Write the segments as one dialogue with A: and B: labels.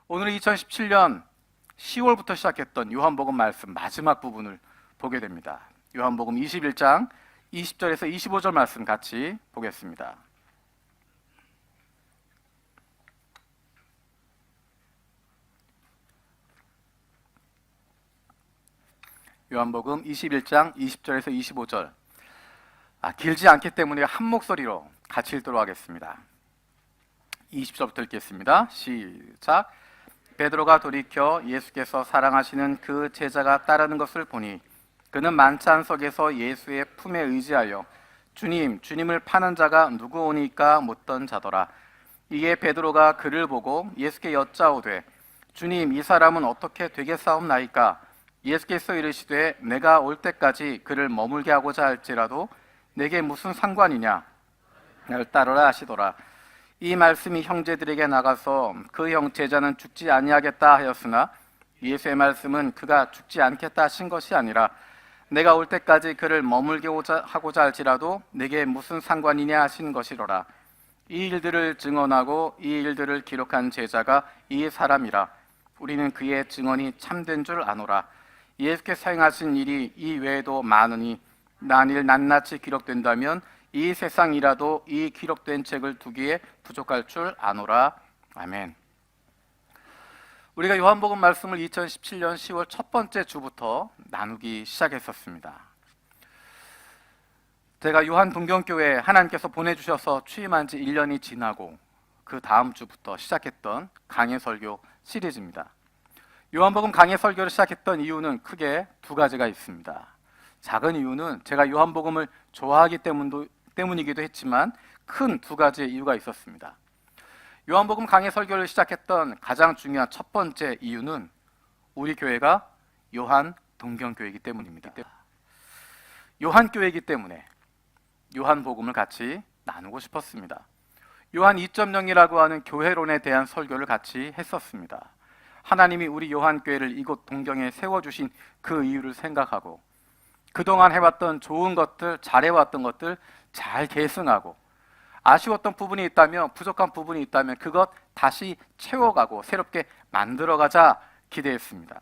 A: 오늘은 2017년 10월부터 시작했던 요한복음 말씀 마지막 부분을 보게 됩니다. 요한복음 21장 20절에서 25절 말씀 같이 보겠습니다. 요한복음 21장 20절에서 25절. 길지 않기 때문에 한 목소리로 같이 읽도록 하겠습니다. 20절부터 읽겠습니다. 시작. 베드로가 돌이켜 예수께서 사랑하시는 그 제자가 따르는 것을 보니 그는 만찬 속에서 예수의 품에 의지하여 주님을 파는 자가 누구오니까 묻던 자더라. 이에 베드로가 그를 보고 예수께 여짜오되 주님, 이 사람은 어떻게 되겠사옵나이까? 예수께서 이르시되 내가 올 때까지 그를 머물게 하고자 할지라도 내게 무슨 상관이냐? 나를 따르라 하시더라. 이 말씀이 형제들에게 나가서 그 형 제자는 죽지 아니하겠다 하였으나 예수의 말씀은 그가 죽지 않겠다 하신 것이 아니라 내가 올 때까지 그를 머물게 하고자 할지라도 내게 무슨 상관이냐 하신 것이로라. 이 일들을 증언하고 이 일들을 기록한 제자가 이 사람이라. 우리는 그의 증언이 참된 줄 아노라. 예수께서 행하신 일이 이 외에도 많으니 만일 낱낱이 기록된다면 이 세상이라도 이 기록된 책을 두기에 부족할 줄 아노라. 아멘. 우리가 요한복음 말씀을 2017년 10월 첫 번째 주부터 나누기 시작했었습니다. 제가 요한동경교회 하나님께서 보내주셔서 취임한 지 1년이 지나고 그 다음 주부터 시작했던 강해 설교 시리즈입니다. 요한복음 강해 설교를 시작했던 이유는 크게 두 가지가 있습니다. 작은 이유는 제가 요한복음을 좋아하기 때문이기도 했지만 큰 두 가지의 이유가 있었습니다. 요한복음 강해 설교를 시작했던 가장 중요한 첫 번째 이유는 우리 교회가 요한 동경교회이기 때문입니다. 요한교회이기 때문에 요한복음을 같이 나누고 싶었습니다. 요한 2.0이라고 하는 교회론에 대한 설교를 같이 했었습니다. 하나님이 우리 요한교회를 이곳 동경에 세워주신 그 이유를 생각하고 그동안 해왔던 좋은 것들, 잘해왔던 것들 잘 계승하고 아쉬웠던 부분이 있다면, 부족한 부분이 있다면 그것 다시 채워가고 새롭게 만들어가자 기대했습니다.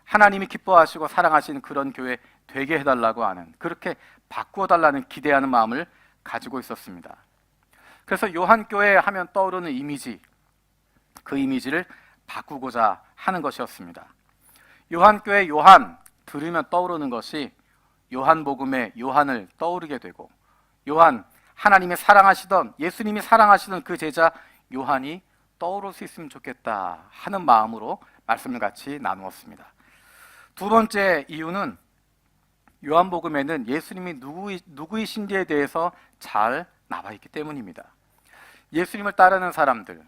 A: 하나님이 기뻐하시고 사랑하시는 그런 교회 되게 해달라고 하는, 그렇게 바꾸어달라는 기대하는 마음을 가지고 있었습니다. 그래서 요한교회 하면 떠오르는 이미지, 그 이미지를 바꾸고자 하는 것이었습니다. 요한교회 요한 들으면 떠오르는 것이 요한복음의 요한을 떠오르게 되고, 요한, 하나님이 사랑하시던, 예수님이 사랑하시던 그 제자 요한이 떠오를 수 있으면 좋겠다 하는 마음으로 말씀을 같이 나누었습니다. 두 번째 이유는 요한복음에는 예수님이 누구이신지에 대해서 잘 나와 있기 때문입니다. 예수님을 따르는 사람들,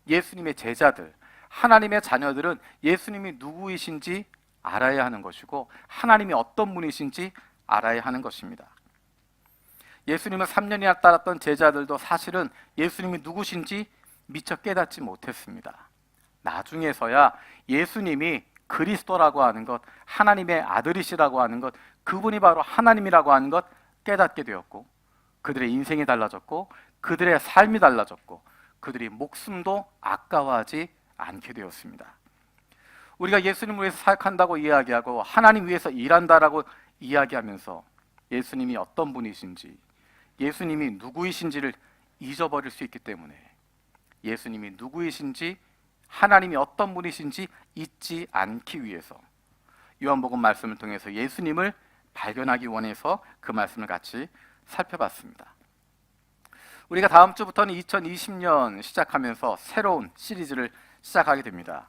A: 예수님의 제자들, 하나님의 자녀들은 예수님이 누구이신지 알아야 하는 것이고 하나님이 어떤 분이신지 알아야 하는 것입니다. 예수님을 3년이나 따랐던 제자들도 사실은 예수님이 누구신지 미처 깨닫지 못했습니다. 나중에서야 예수님이 그리스도라고 하는 것, 하나님의 아들이시라고 하는 것, 그분이 바로 하나님이라고 하는 것 깨닫게 되었고 그들의 인생이 달라졌고 그들의 삶이 달라졌고 그들이 목숨도 아까워하지 않게 되었습니다. 우리가 예수님을 위해서 사역한다고 이야기하고 하나님 위해서 일한다라고 이야기하면서 예수님이 어떤 분이신지, 예수님이 누구이신지를 잊어버릴 수 있기 때문에 예수님이 누구이신지, 하나님이 어떤 분이신지 잊지 않기 위해서 요한복음 말씀을 통해서 예수님을 발견하기 원해서 그 말씀을 같이 살펴봤습니다. 우리가 다음 주부터는 2020년 시작하면서 새로운 시리즈를 시작하게 됩니다.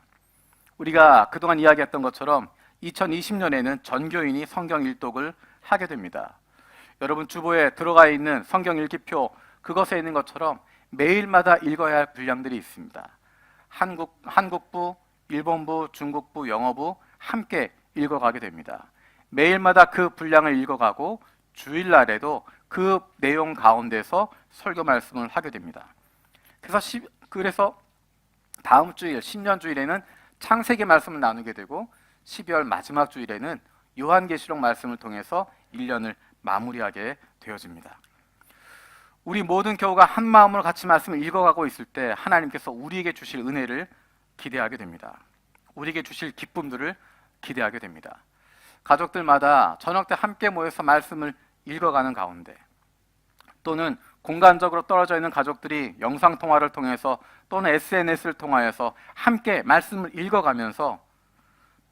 A: 우리가 그동안 이야기했던 것처럼 2020년에는 전교인이 성경 일독을 하게 됩니다. 여러분 주보에 들어가 있는 성경 읽기표 그것에 있는 것처럼 매일마다 읽어야 할 분량들이 있습니다. 한국부, 일본부, 중국부, 영어부 함께 읽어가게 됩니다. 매일마다 그 분량을 읽어가고 주일날에도 그 내용 가운데서 설교 말씀을 하게 됩니다. 그래서 다음 주일, 신년주일에는 창세기 말씀을 나누게 되고 12월 마지막 주일에는 요한계시록 말씀을 통해서 1년을 마무리하게 되어집니다. 우리 모든 교우가 한 마음으로 같이 말씀을 읽어가고 있을 때 하나님께서 우리에게 주실 은혜를 기대하게 됩니다. 우리에게 주실 기쁨들을 기대하게 됩니다. 가족들마다 저녁 때 함께 모여서 말씀을 읽어가는 가운데, 또는 공간적으로 떨어져 있는 가족들이 영상통화를 통해서 또는 SNS를 통하여서 함께 말씀을 읽어가면서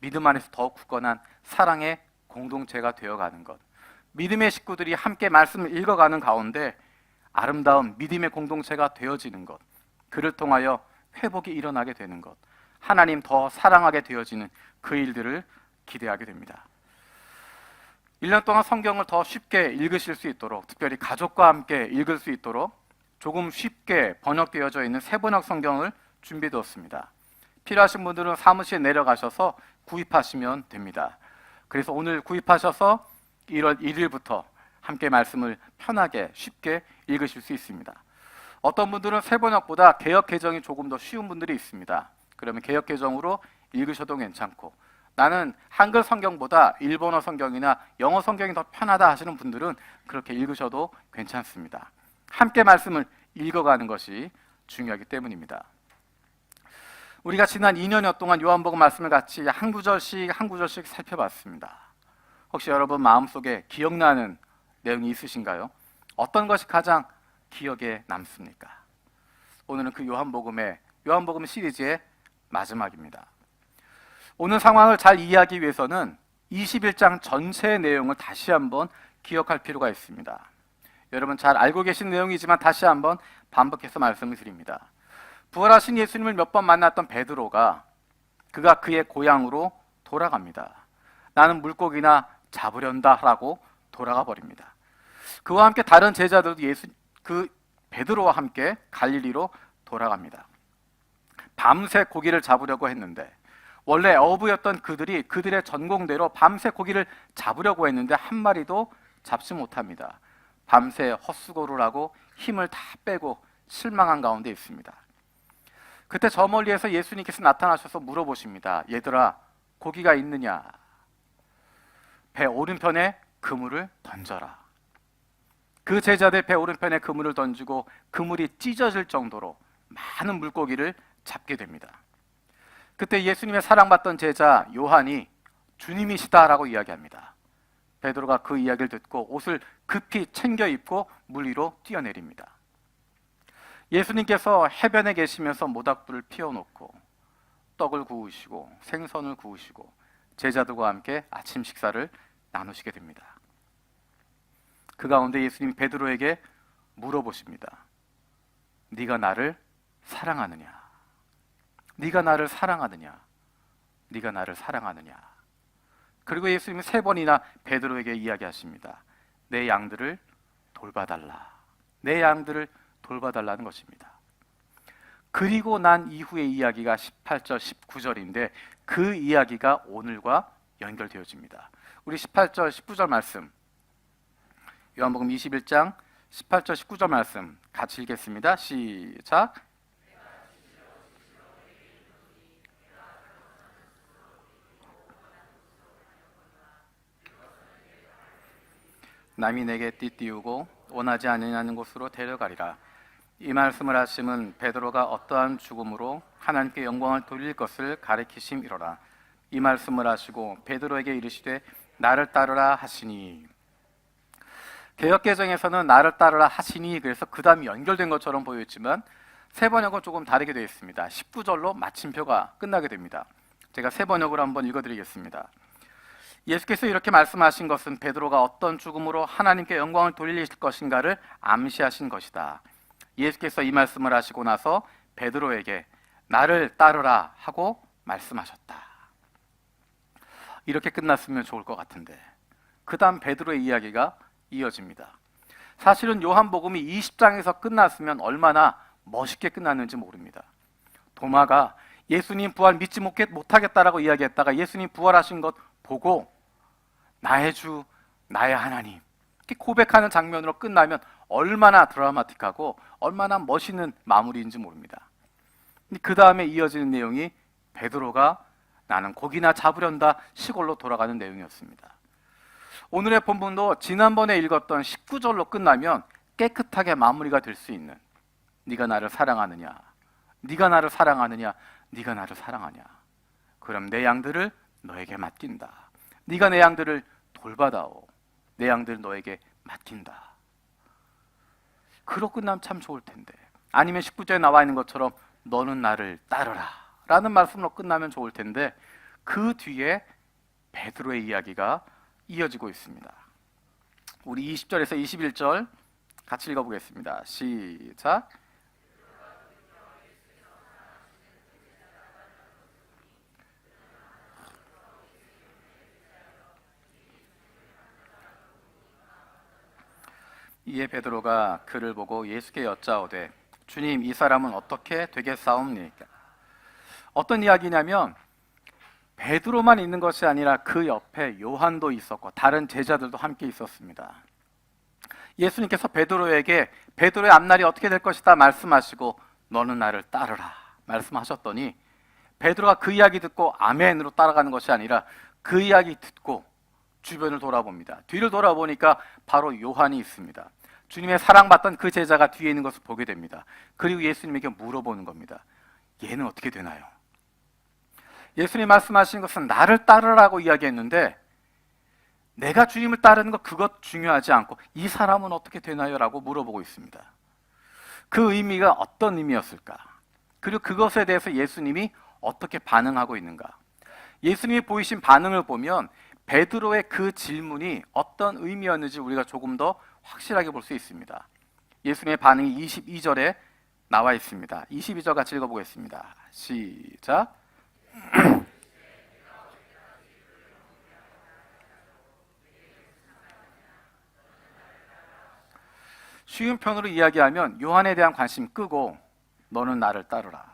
A: 믿음 안에서 더욱 굳건한 사랑의 공동체가 되어가는 것, 믿음의 식구들이 함께 말씀을 읽어가는 가운데 아름다운 믿음의 공동체가 되어지는 것, 그를 통하여 회복이 일어나게 되는 것, 하나님 더 사랑하게 되어지는 그 일들을 기대하게 됩니다. 1년 동안 성경을 더 쉽게 읽으실 수 있도록, 특별히 가족과 함께 읽을 수 있도록 조금 쉽게 번역되어져 있는 세번역 성경을 준비되었습니다. 필요하신 분들은 사무실에 내려가셔서 구입하시면 됩니다. 그래서 오늘 구입하셔서 1월 1일부터 함께 말씀을 편하게 쉽게 읽으실 수 있습니다. 어떤 분들은 세번역보다 개역 개정이 조금 더 쉬운 분들이 있습니다. 그러면 개역 개정으로 읽으셔도 괜찮고, 나는 한글 성경보다 일본어 성경이나 영어 성경이 더 편하다 하시는 분들은 그렇게 읽으셔도 괜찮습니다. 함께 말씀을 읽어가는 것이 중요하기 때문입니다. 우리가 지난 2년여 동안 요한복음 말씀을 같이 한 구절씩 살펴봤습니다. 혹시 여러분 마음속에 기억나는 내용이 있으신가요? 어떤 것이 가장 기억에 남습니까? 오늘은 그 요한복음 시리즈의 마지막입니다. 오늘 상황을 잘 이해하기 위해서는 21장 전체의 내용을 다시 한번 기억할 필요가 있습니다. 여러분 잘 알고 계신 내용이지만 다시 한번 반복해서 말씀을 드립니다. 부활하신 예수님을 몇 번 만났던 베드로가 그의 고향으로 돌아갑니다. 나는 물고기나 잡으련다라고 돌아가 버립니다. 그와 함께 다른 제자들도 베드로와 함께 갈릴리로 돌아갑니다. 밤새 고기를 잡으려고 했는데, 원래 어부였던 그들의 전공대로 밤새 고기를 잡으려고 했는데 한 마리도 잡지 못합니다. 밤새 헛수고를 하고 힘을 다 빼고 실망한 가운데 있습니다. 그때 저 멀리에서 예수님께서 나타나셔서 물어보십니다. 얘들아, 고기가 있느냐? 배 오른편에 그물을 던져라. 그 제자들 배 오른편에 그물을 던지고 그물이 찢어질 정도로 많은 물고기를 잡게 됩니다. 그때 예수님의 사랑받던 제자 요한이 주님이시다라고 이야기합니다. 베드로가 그 이야기를 듣고 옷을 급히 챙겨 입고 물 위로 뛰어내립니다. 예수님께서 해변에 계시면서 모닥불을 피워놓고 떡을 구우시고 생선을 구우시고 제자들과 함께 아침 식사를 나누시게 됩니다. 그 가운데 예수님이 베드로에게 물어보십니다. 네가 나를 사랑하느냐? 네가 나를 사랑하느냐? 네가 나를 사랑하느냐? 그리고 예수님이 3번이나 베드로에게 이야기하십니다. 내 양들을 돌봐달라. 내 양들을 돌봐달라는 것입니다. 그리고 난 이후의 이야기가 18절, 19절인데 그 이야기가 오늘과 연결되어집니다. 우리 18절, 19절 말씀, 요한복음 21장 18절, 19절 말씀 같이 읽겠습니다. 시작. 남이 내게 띠띠우고 원하지 아니하는 곳으로 데려가리라. 이 말씀을 하심은 베드로가 어떠한 죽음으로 하나님께 영광을 돌릴 것을 가리키심이로라. 이 말씀을 하시고 베드로에게 이르시되 나를 따르라 하시니. 개역개정에서는 나를 따르라 하시니 그래서 그 다음이 연결된 것처럼 보였지만 세번역은 조금 다르게 되어 있습니다. 19절로 마침표가 끝나게 됩니다. 제가 세번역으로 한번 읽어드리겠습니다. 예수께서 이렇게 말씀하신 것은 베드로가 어떤 죽음으로 하나님께 영광을 돌리실 것인가를 암시하신 것이다. 예수께서 이 말씀을 하시고 나서 베드로에게 나를 따르라 하고 말씀하셨다. 이렇게 끝났으면 좋을 것 같은데 그 다음 베드로의 이야기가 이어집니다. 사실은 요한복음이 20장에서 끝났으면 얼마나 멋있게 끝났는지 모릅니다. 도마가 예수님 부활 믿지 못하겠다라고 이야기했다가 예수님 부활하신 것 보고 나의 주, 나의 하나님 이렇게 고백하는 장면으로 끝나면 얼마나 드라마틱하고 얼마나 멋있는 마무리인지 모릅니다. 그 다음에 이어지는 내용이 베드로가 나는 고기나 잡으련다 시골로 돌아가는 내용이었습니다. 오늘의 본문도 지난번에 읽었던 19절로 끝나면 깨끗하게 마무리가 될 수 있는 네가 나를 사랑하느냐? 네가 나를 사랑하느냐? 네가 나를 사랑하냐? 그럼 내 양들을 너에게 맡긴다. 네가 내 양들을 돌봐다오. 내 양들을 너에게 맡긴다. 그러고 끝나면 참 좋을 텐데. 아니면 19절에 나와 있는 것처럼 너는 나를 따르라 라는 말씀으로 끝나면 좋을 텐데, 그 뒤에 베드로의 이야기가 이어지고 있습니다. 우리 20절에서 21절 같이 읽어보겠습니다. 시작. 이에 베드로가 그를 보고 예수께 여짜오되 주님, 이 사람은 어떻게 되겠사옵니까? 어떤 이야기냐면 베드로만 있는 것이 아니라 그 옆에 요한도 있었고 다른 제자들도 함께 있었습니다. 예수님께서 베드로에게 베드로의 앞날이 어떻게 될 것이다 말씀하시고 너는 나를 따르라 말씀하셨더니, 베드로가 그 이야기 듣고 아멘으로 따라가는 것이 아니라 그 이야기 듣고 주변을 돌아봅니다. 뒤를 돌아보니까 바로 요한이 있습니다. 주님의 사랑받던 그 제자가 뒤에 있는 것을 보게 됩니다. 그리고 예수님에게 물어보는 겁니다. 얘는 어떻게 되나요? 예수님 말씀하신 것은 나를 따르라고 이야기했는데, 내가 주님을 따르는 것 그것 중요하지 않고 이 사람은 어떻게 되나요? 라고 물어보고 있습니다. 그 의미가 어떤 의미였을까? 그리고 그것에 대해서 예수님이 어떻게 반응하고 있는가? 예수님이 보이신 반응을 보면 베드로의 그 질문이 어떤 의미였는지 우리가 조금 더 확실하게 볼 수 있습니다. 예수님의 반응이 22절에 나와 있습니다. 22절 같이 읽어보겠습니다. 시작. 쉬운 편으로 이야기하면 요한에 대한 관심 끄고 너는 나를 따르라.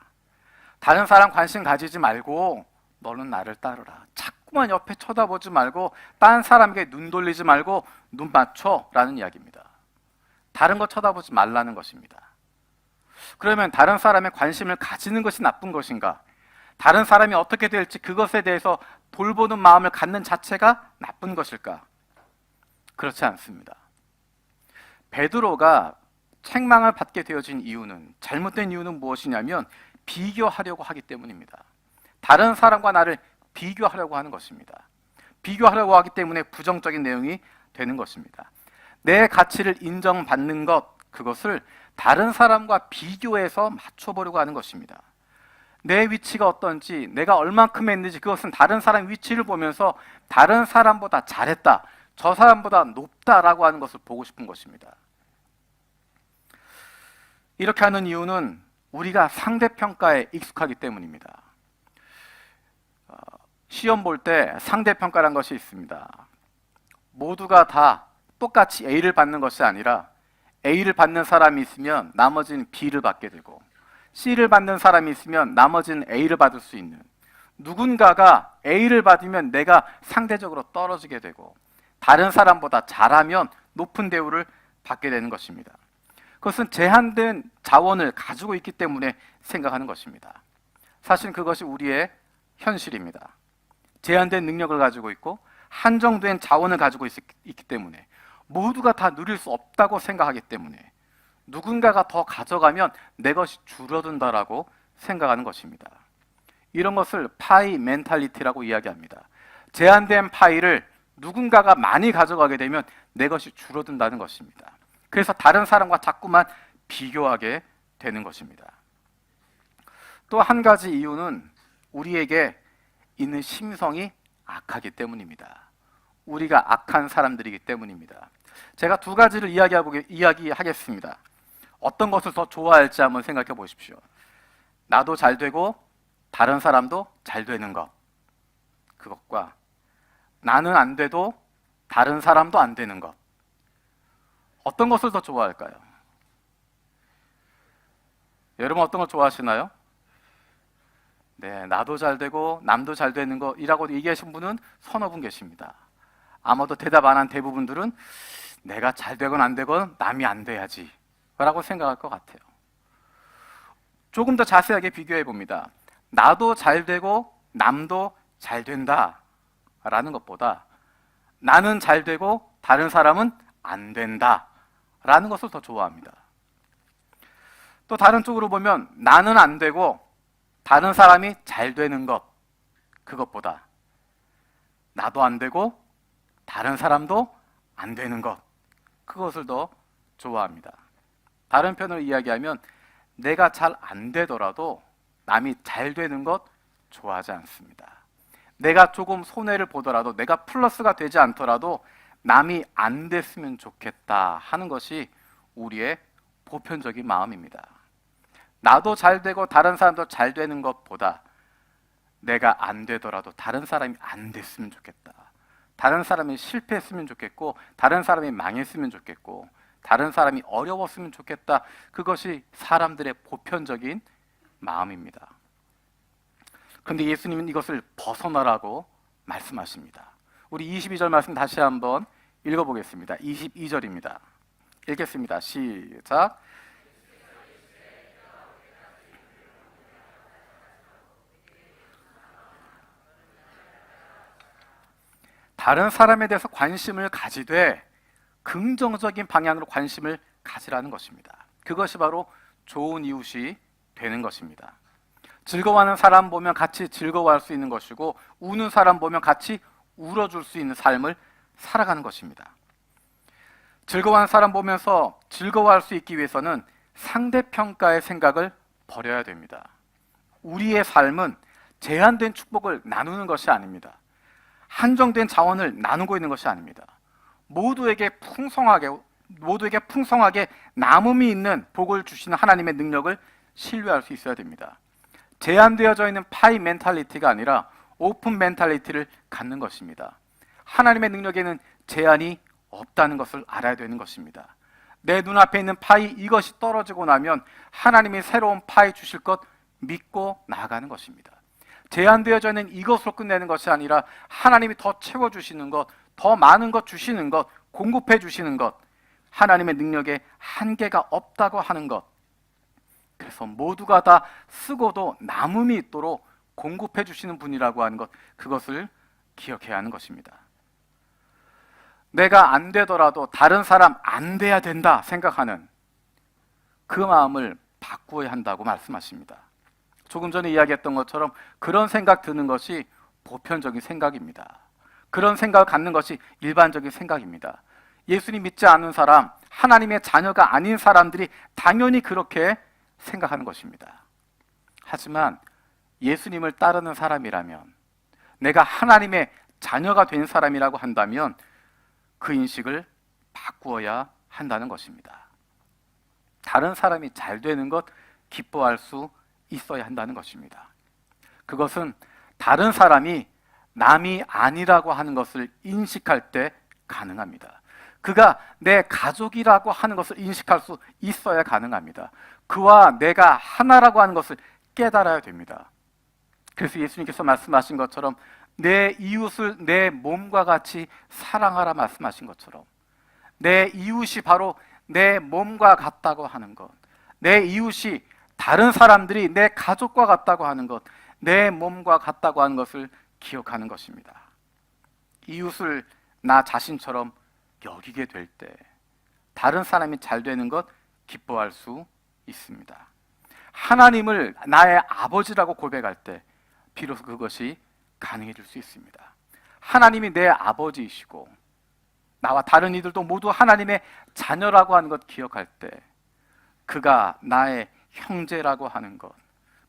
A: 다른 사람 관심 가지지 말고 너는 나를 따르라. 자꾸만 옆에 쳐다보지 말고 딴 사람에게 눈 돌리지 말고 눈 맞춰라는 이야기입니다. 다른 거 쳐다보지 말라는 것입니다. 그러면 다른 사람의 관심을 가지는 것이 나쁜 것인가? 다른 사람이 어떻게 될지 그것에 대해서 돌보는 마음을 갖는 자체가 나쁜 것일까? 그렇지 않습니다. 베드로가 책망을 받게 되어진 이유는, 잘못된 이유는 무엇이냐면 비교하려고 하기 때문입니다. 다른 사람과 나를 비교하려고 하는 것입니다. 비교하려고 하기 때문에 부정적인 내용이 되는 것입니다. 내 가치를 인정받는 것, 그것을 다른 사람과 비교해서 맞춰보려고 하는 것입니다. 내 위치가 어떤지, 내가 얼만큼 했는지 그것은 다른 사람 위치를 보면서 다른 사람보다 잘했다, 저 사람보다 높다라고 하는 것을 보고 싶은 것입니다. 이렇게 하는 이유는 우리가 상대평가에 익숙하기 때문입니다. 시험 볼 때 상대평가라는 것이 있습니다. 모두가 다 똑같이 A를 받는 것이 아니라 A를 받는 사람이 있으면 나머지는 B를 받게 되고, C를 받는 사람이 있으면 나머지는 A를 받을 수 있는, 누군가가 A를 받으면 내가 상대적으로 떨어지게 되고 다른 사람보다 잘하면 높은 대우를 받게 되는 것입니다. 그것은 제한된 자원을 가지고 있기 때문에 생각하는 것입니다. 사실 그것이 우리의 현실입니다. 제한된 능력을 가지고 있고 한정된 자원을 가지고 있기 때문에 모두가 다 누릴 수 없다고 생각하기 때문에 누군가가 더 가져가면 내 것이 줄어든다라고 생각하는 것입니다. 이런 것을 파이 멘탈리티라고 이야기합니다. 제한된 파이를 누군가가 많이 가져가게 되면 내 것이 줄어든다는 것입니다. 그래서 다른 사람과 자꾸만 비교하게 되는 것입니다. 또 한 가지 이유는 우리에게 있는 심성이 악하기 때문입니다. 우리가 악한 사람들이기 때문입니다. 제가 두 가지를 이야기하겠습니다. 어떤 것을 더 좋아할지 한번 생각해 보십시오. 나도 잘 되고 다른 사람도 잘 되는 것, 그것과 나는 안 돼도 다른 사람도 안 되는 것, 어떤 것을 더 좋아할까요? 여러분 어떤 걸 좋아하시나요? 네, 나도 잘 되고 남도 잘 되는 것이라고 얘기하신 분은 서너 분 계십니다. 아마도 대답 안 한 대부분들은 내가 잘 되건 안 되건 남이 안 돼야지 라고 생각할 것 같아요. 조금 더 자세하게 비교해 봅니다. 나도 잘 되고 남도 잘 된다 라는 것보다 나는 잘 되고 다른 사람은 안 된다 라는 것을 더 좋아합니다. 또 다른 쪽으로 보면 나는 안 되고 다른 사람이 잘 되는 것, 그것보다 나도 안 되고 다른 사람도 안 되는 것, 그것을 더 좋아합니다. 다른 편으로 이야기하면 내가 잘 안 되더라도 남이 잘 되는 것 좋아하지 않습니다. 내가 조금 손해를 보더라도, 내가 플러스가 되지 않더라도 남이 안 됐으면 좋겠다 하는 것이 우리의 보편적인 마음입니다. 나도 잘 되고 다른 사람도 잘 되는 것보다 내가 안 되더라도 다른 사람이 안 됐으면 좋겠다, 다른 사람이 실패했으면 좋겠고, 다른 사람이 망했으면 좋겠고, 다른 사람이 어려웠으면 좋겠다, 그것이 사람들의 보편적인 마음입니다. 그런데 예수님은 이것을 벗어나라고 말씀하십니다. 우리 22절 말씀 다시 한번 읽어보겠습니다. 22절입니다. 읽겠습니다. 시작. 다른 사람에 대해서 관심을 가지되 긍정적인 방향으로 관심을 가지라는 것입니다. 그것이 바로 좋은 이웃이 되는 것입니다. 즐거워하는 사람 보면 같이 즐거워할 수 있는 것이고, 우는 사람 보면 같이 울어줄 수 있는 삶을 살아가는 것입니다. 즐거워하는 사람 보면서 즐거워할 수 있기 위해서는 상대평가의 생각을 버려야 됩니다. 우리의 삶은 제한된 축복을 나누는 것이 아닙니다. 한정된 자원을 나누고 있는 것이 아닙니다. 모두에게 풍성하게 남음이 있는 복을 주시는 하나님의 능력을 신뢰할 수 있어야 됩니다. 제한되어져 있는 파이 멘탈리티가 아니라 오픈 멘탈리티를 갖는 것입니다. 하나님의 능력에는 제한이 없다는 것을 알아야 되는 것입니다. 내 눈앞에 있는 파이, 이것이 떨어지고 나면 하나님이 새로운 파이 주실 것 믿고 나아가는 것입니다. 제한되어져 있는 이것으로 끝내는 것이 아니라 하나님이 더 채워주시는 것, 더 많은 것 주시는 것, 공급해 주시는 것, 하나님의 능력에 한계가 없다고 하는 것, 그래서 모두가 다 쓰고도 남음이 있도록 공급해 주시는 분이라고 하는 것, 그것을 기억해야 하는 것입니다. 내가 안 되더라도 다른 사람 안 돼야 된다 생각하는 그 마음을 바꾸어야 한다고 말씀하십니다. 조금 전에 이야기했던 것처럼 그런 생각 드는 것이 보편적인 생각입니다. 그런 생각을 갖는 것이 일반적인 생각입니다. 예수님 믿지 않는 사람, 하나님의 자녀가 아닌 사람들이 당연히 그렇게 생각하는 것입니다. 하지만 예수님을 따르는 사람이라면, 내가 하나님의 자녀가 된 사람이라고 한다면 그 인식을 바꾸어야 한다는 것입니다. 다른 사람이 잘 되는 것 기뻐할 수 있어야 한다는 것입니다. 그것은 다른 사람이 남이 아니라고 하는 것을 인식할 때 가능합니다. 그가 내 가족이라고 하는 것을 인식할 수 있어야 가능합니다. 그와 내가 하나라고 하는 것을 깨달아야 됩니다. 그래서 예수님께서 말씀하신 것처럼 내 이웃을 내 몸과 같이 사랑하라 말씀하신 것처럼, 내 이웃이 바로 내 몸과 같다고 하는 것, 내 이웃이 다른 사람들이 내 가족과 같다고 하는 것, 내 몸과 같다고 하는 것을 기억하는 것입니다. 이웃을 나 자신처럼 여기게 될 때 다른 사람이 잘 되는 것 기뻐할 수 있습니다. 하나님을 나의 아버지라고 고백할 때 비로소 그것이 가능해질 수 있습니다. 하나님이 내 아버지이시고 나와 다른 이들도 모두 하나님의 자녀라고 하는 것 기억할 때, 그가 나의 형제라고 하는 것,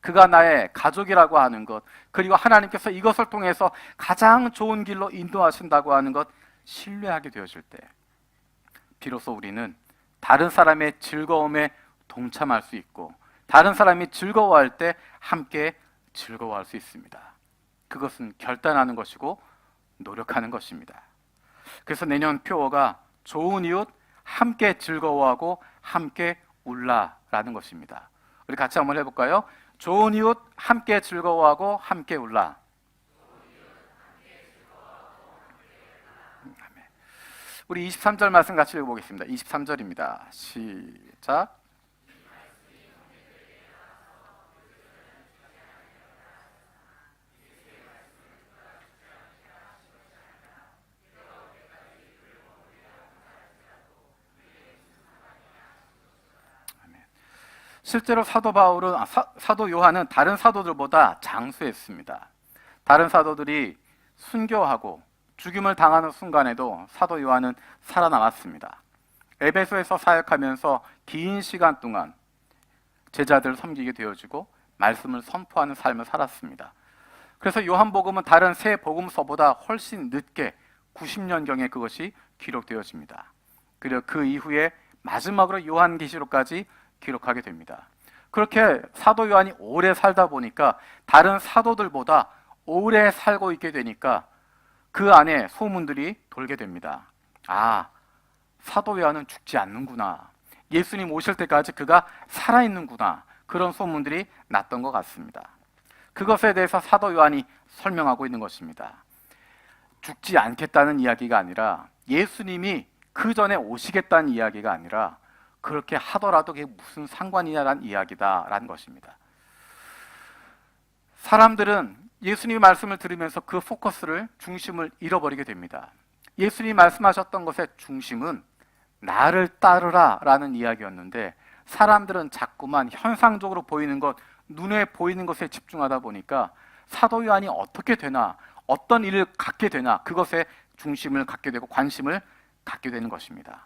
A: 그가 나의 가족이라고 하는 것, 그리고 하나님께서 이것을 통해서 가장 좋은 길로 인도하신다고 하는 것 신뢰하게 되어질 때 비로소 우리는 다른 사람의 즐거움에 동참할 수 있고, 다른 사람이 즐거워할 때 함께 즐거워할 수 있습니다. 그것은 결단하는 것이고 노력하는 것입니다. 그래서 내년 표어가 좋은 이웃, 함께 즐거워하고 함께 울라라는 것입니다. 우리 같이 한번 해볼까요? 좋은 이웃, 함께 즐거워하고 함께 울라. 우리 23절 말씀 같이 읽어보겠습니다. 23절입니다. 시작. 실제로 사도 요한은 다른 사도들보다 장수했습니다. 다른 사도들이 순교하고 죽임을 당하는 순간에도 사도 요한은 살아남았습니다. 에베소에서 사역하면서 긴 시간 동안 제자들을 섬기게 되어지고 말씀을 선포하는 삶을 살았습니다. 그래서 요한복음은 다른 세 복음서보다 훨씬 늦게 90년경에 그것이 기록되어집니다. 그리고 그 이후에 마지막으로 요한계시록까지 기록하게 됩니다. 그렇게 사도 요한이 오래 살다 보니까 다른 사도들보다 오래 살고 있게 되니까 그 안에 소문들이 돌게 됩니다. 아, 사도 요한은 죽지 않는구나. 예수님 오실 때까지 그가 살아있는구나. 그런 소문들이 났던 것 같습니다. 그것에 대해서 사도 요한이 설명하고 있는 것입니다. 죽지 않겠다는 이야기가 아니라 예수님이 그 전에 오시겠다는 이야기가 아니라 그렇게 하더라도 그게 무슨 상관이냐라는 이야기다라는 것입니다. 사람들은 예수님의 말씀을 들으면서 그 포커스를, 중심을 잃어버리게 됩니다. 예수님이 말씀하셨던 것의 중심은 나를 따르라 라는 이야기였는데 사람들은 자꾸만 현상적으로 보이는 것, 눈에 보이는 것에 집중하다 보니까 사도 요한이 어떻게 되나, 어떤 일을 갖게 되나 그것에 중심을 갖게 되고 관심을 갖게 되는 것입니다.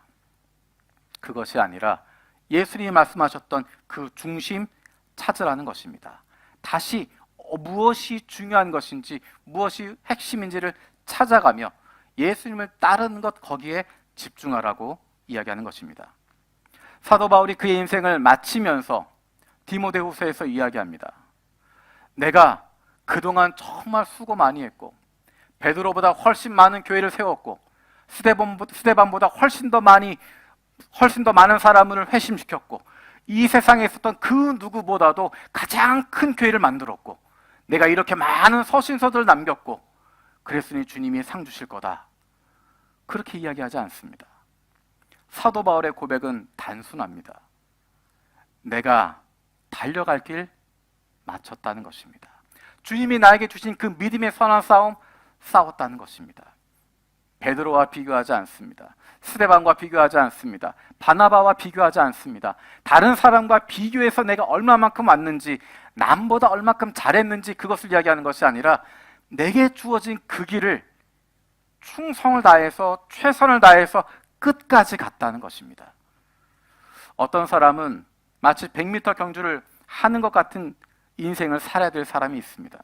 A: 그것이 아니라 예수님이 말씀하셨던 그 중심 찾으라는 것입니다. 다시 무엇이 중요한 것인지, 무엇이 핵심인지를 찾아가며 예수님을 따르는 것, 거기에 집중하라고 이야기하는 것입니다. 사도 바울이 그의 인생을 마치면서 디모데후서에서 이야기합니다. 내가 그동안 정말 수고 많이 했고 베드로보다 훨씬 많은 교회를 세웠고 스데반보다 훨씬 더 많은 사람을 회심시켰고 이 세상에 있었던 그 누구보다도 가장 큰 교회를 만들었고 내가 이렇게 많은 서신서들을 남겼고 그랬으니 주님이 상 주실 거다. 그렇게 이야기하지 않습니다. 사도 바울의 고백은 단순합니다. 내가 달려갈 길 마쳤다는 것입니다. 주님이 나에게 주신 그 믿음의 선한 싸움 싸웠다는 것입니다. 베드로와 비교하지 않습니다. 스데반과 비교하지 않습니다. 바나바와 비교하지 않습니다. 다른 사람과 비교해서 내가 얼마만큼 왔는지, 남보다 얼마큼 잘했는지 그것을 이야기하는 것이 아니라 내게 주어진 그 길을 충성을 다해서 최선을 다해서 끝까지 갔다는 것입니다. 어떤 사람은 마치 100m 경주를 하는 것 같은 인생을 살아야 될 사람이 있습니다.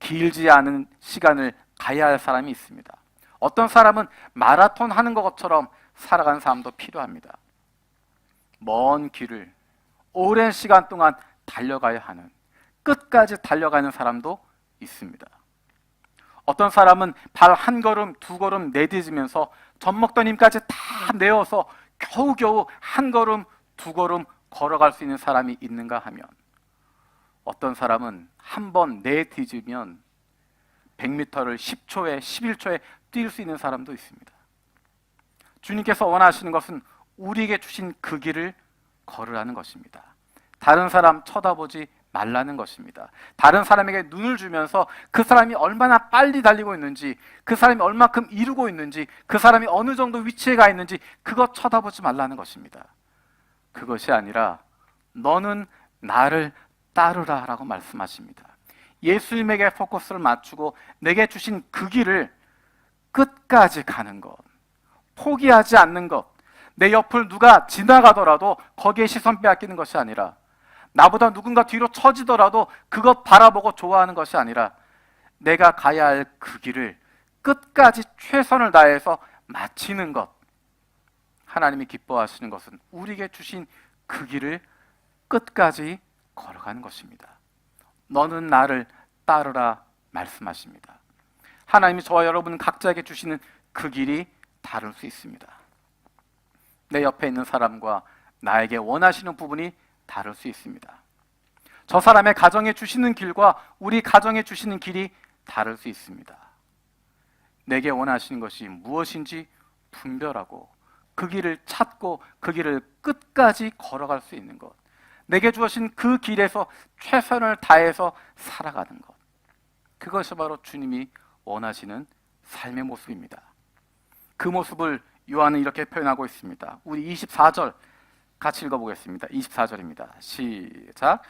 A: 길지 않은 시간을 가야 할 사람이 있습니다. 어떤 사람은 마라톤 하는 것처럼 살아가는 사람도 필요합니다. 먼 길을 오랜 시간 동안 달려가야 하는, 끝까지 달려가는 사람도 있습니다. 어떤 사람은 발 한 걸음 두 걸음 내딛으면서 젖먹던 힘까지 다 내어서 겨우겨우 한 걸음 두 걸음 걸어갈 수 있는 사람이 있는가 하면 어떤 사람은 한 번 내딛으면 100m를 10초에 11초에 뛸 수 있는 사람도 있습니다. 주님께서 원하시는 것은 우리에게 주신 그 길을 걸으라는 것입니다. 다른 사람 쳐다보지 말라는 것입니다. 다른 사람에게 눈을 주면서 그 사람이 얼마나 빨리 달리고 있는지, 그 사람이 얼마큼 이루고 있는지, 그 사람이 어느 정도 위치에 가 있는지 그것 쳐다보지 말라는 것입니다. 그것이 아니라 너는 나를 따르라 라고 말씀하십니다. 예수님에게 포커스를 맞추고 내게 주신 그 길을 끝까지 가는 것, 포기하지 않는 것, 내 옆을 누가 지나가더라도 거기에 시선 빼앗기는 것이 아니라 나보다 누군가 뒤로 처지더라도 그것 바라보고 좋아하는 것이 아니라 내가 가야 할 그 길을 끝까지 최선을 다해서 마치는 것. 하나님이 기뻐하시는 것은 우리에게 주신 그 길을 끝까지 걸어가는 것입니다. 너는 나를 따르라 말씀하십니다. 하나님이 저와 여러분 각자에게 주시는 그 길이 다를 수 있습니다. 내 옆에 있는 사람과 나에게 원하시는 부분이 다를 수 있습니다. 저 사람의 가정에 주시는 길과 우리 가정에 주시는 길이 다를 수 있습니다. 내게 원하시는 것이 무엇인지 분별하고 그 길을 찾고 그 길을 끝까지 걸어갈 수 있는 것, 내게 주어진 그 길에서 최선을 다해서 살아가는 것, 그것이 바로 주님이 원하시는 삶의 모습입니다. 그 모습을 요한은 이렇게 표현하고 있습니다. 우리 24절 같이 읽어보겠습니다. 24절입니다. 시작.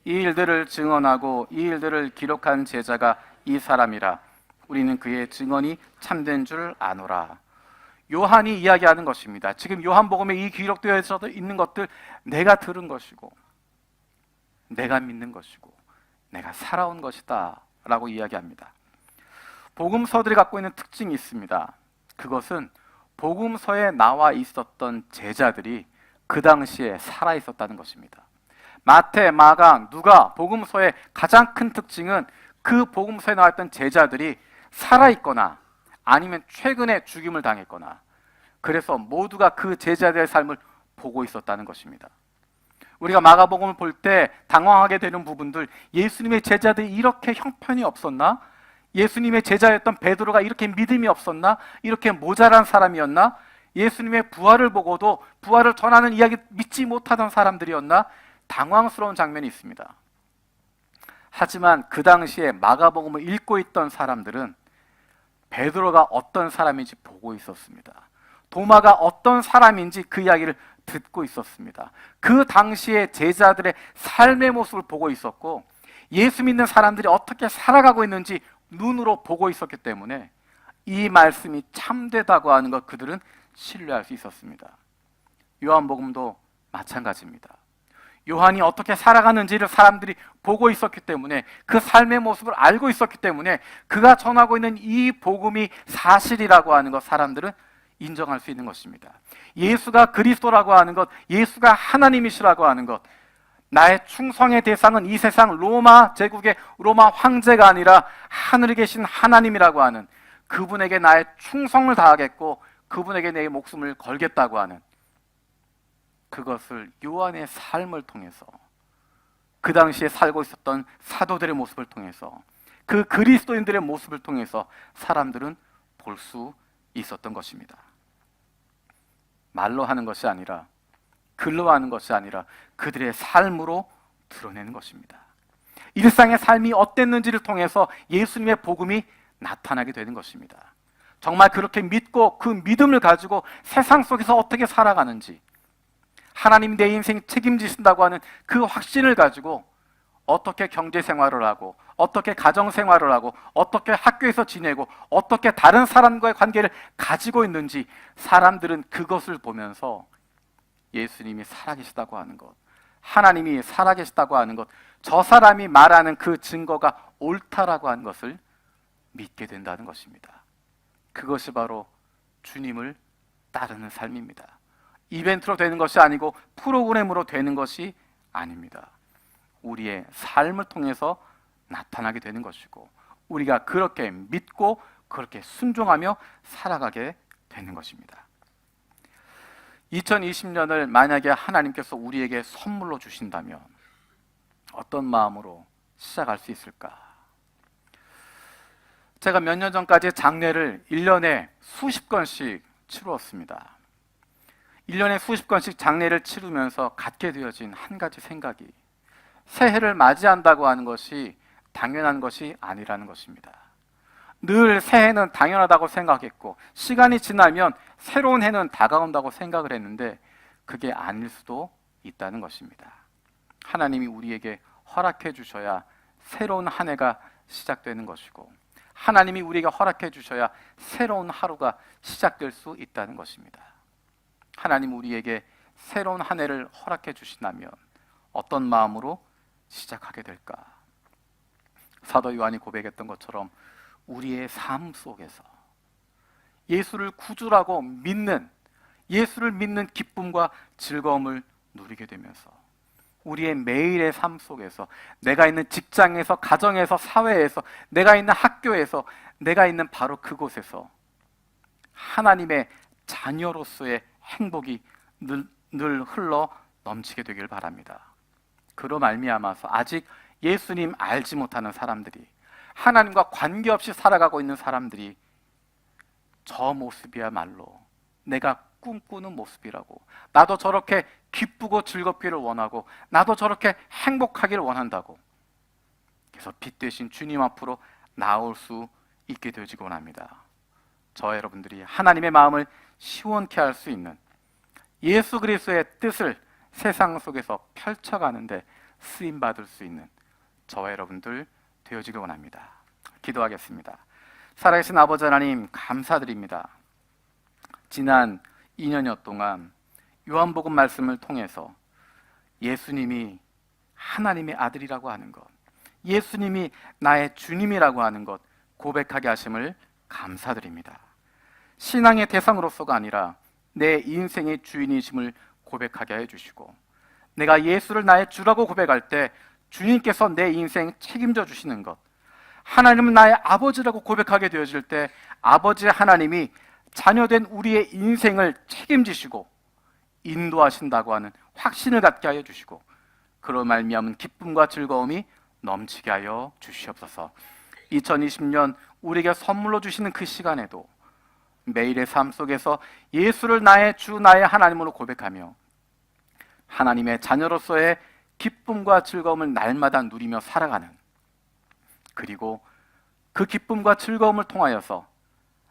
A: 이 일들을 증언하고 이 일들을 기록한 제자가 이 사람이라. 우리는 그의 증언이 참된 줄 아노라. 요한이 이야기하는 것입니다. 지금 요한복음에 이 기록되어 있는 것들 내가 들은 것이고 내가 믿는 것이고 내가 살아온 것이다 라고 이야기합니다. 복음서들이 갖고 있는 특징이 있습니다. 그것은 복음서에 나와 있었던 제자들이 그 당시에 살아 있었다는 것입니다. 마태, 마가, 누가 복음서의 가장 큰 특징은 그 복음서에 나왔던 제자들이 살아 있거나 아니면 최근에 죽임을 당했거나 그래서 모두가 그 제자들의 삶을 보고 있었다는 것입니다. 우리가 마가복음을 볼 때 당황하게 되는 부분들, 예수님의 제자들이 이렇게 형편이 없었나? 예수님의 제자였던 베드로가 이렇게 믿음이 없었나? 이렇게 모자란 사람이었나? 예수님의 부활을 보고도 부활을 전하는 이야기 믿지 못하던 사람들이었나? 당황스러운 장면이 있습니다. 하지만 그 당시에 마가복음을 읽고 있던 사람들은 베드로가 어떤 사람인지 보고 있었습니다. 도마가 어떤 사람인지 그 이야기를 듣고 있었습니다. 그 당시에 제자들의 삶의 모습을 보고 있었고 예수 믿는 사람들이 어떻게 살아가고 있는지 눈으로 보고 있었기 때문에 이 말씀이 참되다고 하는 것 그들은 신뢰할 수 있었습니다. 요한복음도 마찬가지입니다. 요한이 어떻게 살아가는지를 사람들이 보고 있었기 때문에 그 삶의 모습을 알고 있었기 때문에 그가 전하고 있는 이 복음이 사실이라고 하는 것 사람들은 인정할 수 있는 것입니다. 예수가 그리스도라고 하는 것, 예수가 하나님이시라고 하는 것, 나의 충성의 대상은 이 세상 로마 제국의 로마 황제가 아니라 하늘에 계신 하나님이라고 하는 그분에게 나의 충성을 다하겠고 그분에게 내 목숨을 걸겠다고 하는 그것을 요한의 삶을 통해서 그 당시에 살고 있었던 사도들의 모습을 통해서 그 그리스도인들의 모습을 통해서 사람들은 볼 수 있었던 것입니다. 말로 하는 것이 아니라 글로 하는 것이 아니라 그들의 삶으로 드러내는 것입니다. 일상의 삶이 어땠는지를 통해서 예수님의 복음이 나타나게 되는 것입니다. 정말 그렇게 믿고 그 믿음을 가지고 세상 속에서 어떻게 살아가는지 하나님이 내 인생 책임지신다고 하는 그 확신을 가지고 어떻게 경제 생활을 하고 어떻게 가정 생활을 하고 어떻게 학교에서 지내고 어떻게 다른 사람과의 관계를 가지고 있는지 사람들은 그것을 보면서 예수님이 살아계시다고 하는 것, 하나님이 살아계시다고 하는 것, 저 사람이 말하는 그 증거가 옳다라고 하는 것을 믿게 된다는 것입니다. 그것이 바로 주님을 따르는 삶입니다. 이벤트로 되는 것이 아니고 프로그램으로 되는 것이 아닙니다. 우리의 삶을 통해서 나타나게 되는 것이고 우리가 그렇게 믿고 그렇게 순종하며 살아가게 되는 것입니다. 2020년을 만약에 하나님께서 우리에게 선물로 주신다면 어떤 마음으로 시작할 수 있을까? 제가 몇 년 전까지 장례를 1년에 수십 건씩 치루었습니다. 1년에 수십 건씩 장례를 치르면서 갖게 되어진 한 가지 생각이 새해를 맞이한다고 하는 것이 당연한 것이 아니라는 것입니다. 늘 새해는 당연하다고 생각했고 시간이 지나면 새로운 해는 다가온다고 생각을 했는데 그게 아닐 수도 있다는 것입니다. 하나님이 우리에게 허락해 주셔야 새로운 한 해가 시작되는 것이고 하나님이 우리에게 허락해 주셔야 새로운 하루가 시작될 수 있다는 것입니다. 하나님 우리에게 새로운 한 해를 허락해 주신다면 어떤 마음으로 시작하게 될까? 사도 요한이 고백했던 것처럼 우리의 삶 속에서 예수를 구주라고 믿는 예수를 믿는 기쁨과 즐거움을 누리게 되면서 우리의 매일의 삶 속에서 내가 있는 직장에서 가정에서 사회에서 내가 있는 학교에서 내가 있는 바로 그곳에서 하나님의 자녀로서의 행복이 늘 흘러 넘치게 되길 바랍니다. 그로 말미암아서 아직 예수님 알지 못하는 사람들이 하나님과 관계없이 살아가고 있는 사람들이 저 모습이야말로 내가 꿈꾸는 모습이라고 나도 저렇게 기쁘고 즐겁기를 원하고 나도 저렇게 행복하기를 원한다고 그래서 빛 되신 주님 앞으로 나올 수 있게 되어지기 원합니다. 저 여러분들이 하나님의 마음을 시원케 할 수 있는 예수 그리스도의 뜻을 세상 속에서 펼쳐가는데 쓰임받을 수 있는 저와 여러분들 되어지길 원합니다. 기도하겠습니다. 살아계신 아버지 하나님, 감사드립니다. 지난 2년여 동안 요한복음 말씀을 통해서 예수님이 하나님의 아들이라고 하는 것, 예수님이 나의 주님이라고 하는 것 고백하게 하심을 감사드립니다. 신앙의 대상으로서가 아니라 내 인생의 주인이심을 고백하게 해주시고, 내가 예수를 나의 주라고 고백할 때 주님께서 내 인생 책임져 주시는 것, 하나님은 나의 아버지라고 고백하게 되어질 때 아버지 하나님이 자녀된 우리의 인생을 책임지시고 인도하신다고 하는 확신을 갖게 하여 주시고, 그로 말미암은 기쁨과 즐거움이 넘치게 하여 주시옵소서. 2020년 우리에게 선물로 주시는 그 시간에도 매일의 삶 속에서 예수를 나의 주, 나의 하나님으로 고백하며 하나님의 자녀로서의 기쁨과 즐거움을 날마다 누리며 살아가는, 그리고 그 기쁨과 즐거움을 통하여서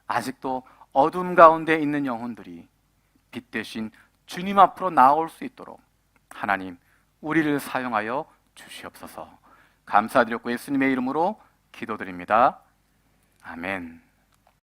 A: 아직도 어둠 가운데 있는 영혼들이 빛 대신 주님 앞으로 나올 수 있도록 하나님 우리를 사용하여 주시옵소서. 감사드렸고 예수님의 이름으로 기도드립니다. 아멘.